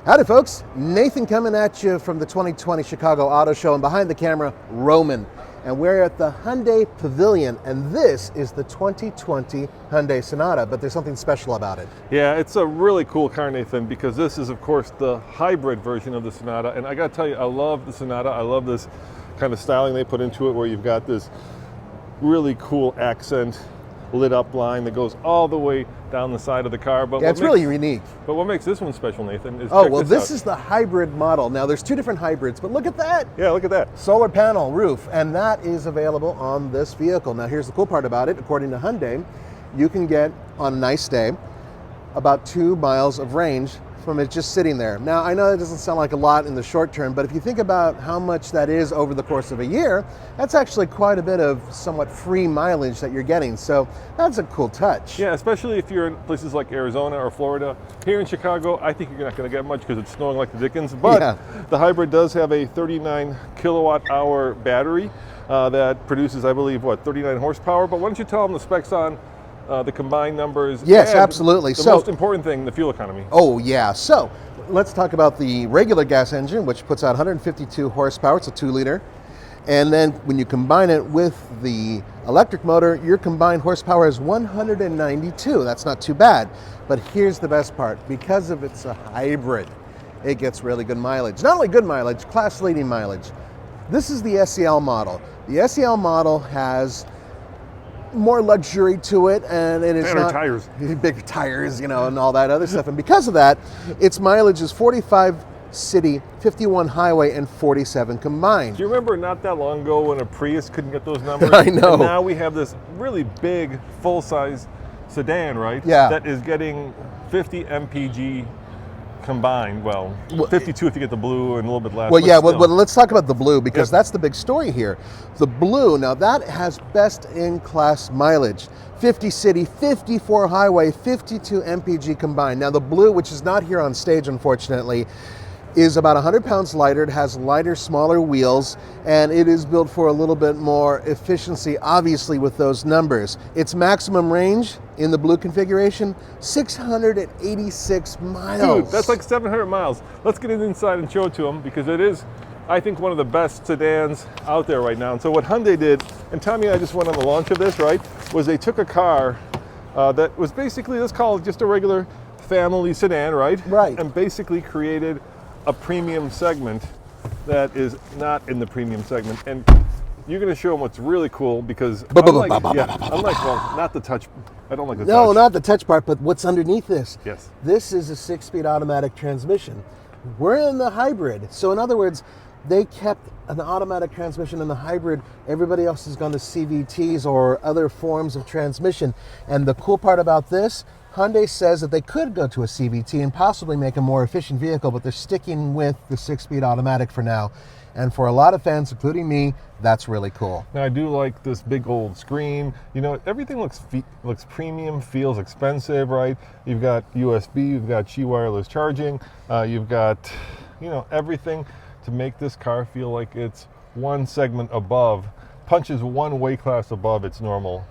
Howdy folks, Nathan coming at you from the 2020 Chicago Auto Show, and behind the camera, Roman. And we're at the Hyundai Pavilion, and this is the 2020 Hyundai Sonata, but there's something special about it. Yeah, it's a really cool car, Nathan, because this is, of course, the hybrid version of the Sonata. And I gotta tell you, I love the Sonata. I love this kind of styling they put into it, where you've got this really cool accent lit up line that goes all the way down the side of the car. But yeah, it's really unique. But what makes this one special, Nathan, is this is the hybrid model. Now there's two different hybrids, but look at that. Yeah, look at that. Solar panel roof, and that is available on this vehicle. Now here's the cool part about it. According to Hyundai, you can get, on a nice day, about 2 miles of range from it just sitting there. Now I know that doesn't sound like a lot in the short term, but if you think about how much that is over the course of a year, that's actually quite a bit of somewhat free mileage that you're getting. So that's a cool touch. Yeah, especially if you're in places like Arizona or Florida. Here in Chicago, I think you're not going to get much because it's snowing like the dickens. But the hybrid does have a 39 kilowatt hour battery that produces, I believe, 39 horsepower. But why don't you tell them the specs on the combined numbers? Yes, absolutely. The most important thing, the fuel economy. Oh yeah, so let's talk about the regular gas engine, which puts out 152 horsepower. It's a 2-liter. And then when you combine it with the electric motor, your combined horsepower is 192. That's not too bad. But here's the best part. Because of it's a hybrid, it gets really good mileage. Not only good mileage, class-leading mileage. This is the SEL model. The SEL model has more luxury to it, and it is better tires, bigger tires, and all that other stuff. And because of that, its mileage is 45 city, 51 highway, and 47 combined. Do you remember not that long ago when a Prius couldn't get those numbers? I know. And now we have this really big, full-size sedan, right? Yeah. That is getting 50 mpg combined. Well, 52 if you get the blue and a little bit less. Well, yeah, but let's talk about the blue, because that's the big story here. The blue, now that has best-in-class mileage. 50 city, 54 highway, 52 mpg combined. Now the blue, which is not here on stage, unfortunately, is about 100 pounds lighter. It has lighter, smaller wheels, and it is built for a little bit more efficiency, obviously, with those numbers. Its maximum range in the blue configuration, 686 miles. Dude, that's like 700 miles. Let's get it inside and show it to them, because it is, I think, one of the best sedans out there right now. And so what Hyundai did, and Tommy and I just went on the launch of this, right, was they took a car that was basically, let's call it just a regular family sedan, right? Right. And basically created a premium segment that is not in the premium segment. And you're going to show them what's really cool, because unlike, not the touch. I don't like the touch. No, not the touch part, but what's underneath this. Yes. This is a 6-speed automatic transmission. We're in the hybrid. So in other words, they kept an automatic transmission in the hybrid. Everybody else has gone to CVTs or other forms of transmission. And the cool part about this, Hyundai says that they could go to a CVT and possibly make a more efficient vehicle, but they're sticking with the 6-speed automatic for now. And for a lot of fans, including me, that's really cool. Now I do like this big old screen. Everything looks premium, feels expensive, right? You've got USB, you've got Qi wireless charging, you've got, everything to make this car feel like it's one segment above, punches one weight class above its normal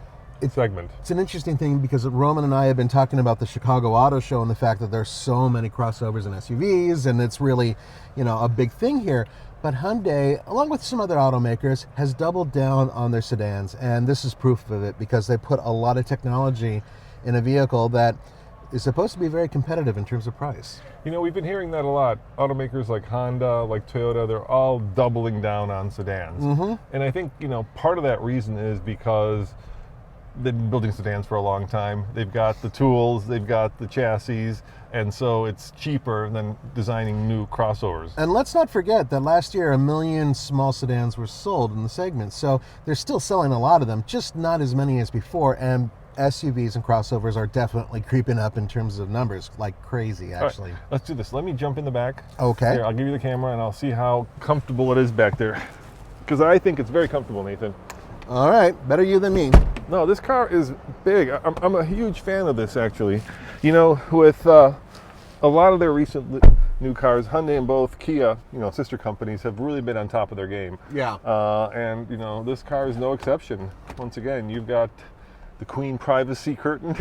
segment. It's an interesting thing, because Roman and I have been talking about the Chicago Auto Show and the fact that there's so many crossovers and SUVs, and it's really, a big thing here. But Hyundai, along with some other automakers, has doubled down on their sedans, and this is proof of it, because they put a lot of technology in a vehicle that is supposed to be very competitive in terms of price. We've been hearing that a lot. Automakers like Honda, like Toyota, they're all doubling down on sedans. Mm-hmm. And I think, part of that reason is because they've been building sedans for a long time. They've got the tools, they've got the chassis, and so it's cheaper than designing new crossovers. And let's not forget that last year 1 million small sedans were sold in the segment, so they're still selling a lot of them, just not as many as before, and SUVs and crossovers are definitely creeping up in terms of numbers like crazy, actually. All right, let's do this. Let me jump in the back. Okay. Here, I'll give you the camera and I'll see how comfortable it is back there, because I think it's very comfortable, Nathan. All right, better you than me. No, this car is big. I'm a huge fan of this, actually. With a lot of their recent new cars, Hyundai and both Kia, sister companies, have really been on top of their game. Yeah. And this car is no exception. Once again, you've got the queen privacy curtain.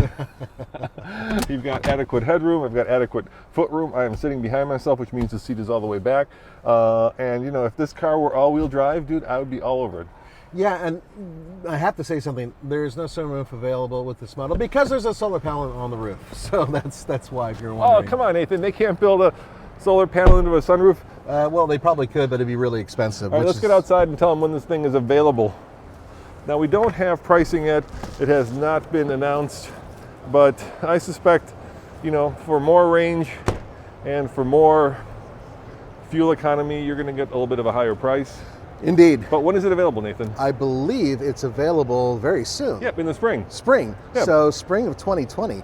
You've got adequate headroom. I've got adequate footroom. I am sitting behind myself, which means the seat is all the way back. And you know, if this car were all-wheel drive, dude, I would be all over it. Yeah, and I have to say something. There's no sunroof available with this model because there's a solar panel on the roof. So that's why, if you're wondering. Oh, come on, Nathan. They can't build a solar panel into a sunroof. Well, they probably could, but it'd be really expensive. All right, let's get outside and tell them when this thing is available. Now, we don't have pricing yet. It has not been announced, but I suspect, you know, for more range and for more fuel economy, you're going to get a little bit of a higher price. Indeed. But when is it available, Nathan? I believe it's available very soon. Yep, in the spring. Spring. Yep. So spring of 2020.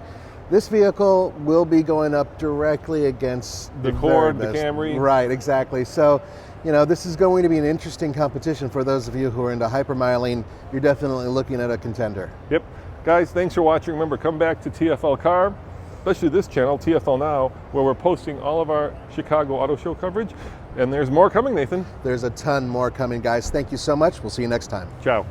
This vehicle will be going up directly against The very Accord, the best. Camry. Right, exactly. So, you know, this is going to be an interesting competition for those of you who are into hypermiling. You're definitely looking at a contender. Yep. Guys, thanks for watching. Remember, come back to TFL Car, especially this channel, TFL Now, where we're posting all of our Chicago Auto Show coverage. And there's more coming, Nathan. There's a ton more coming, guys. Thank you so much. We'll see you next time. Ciao.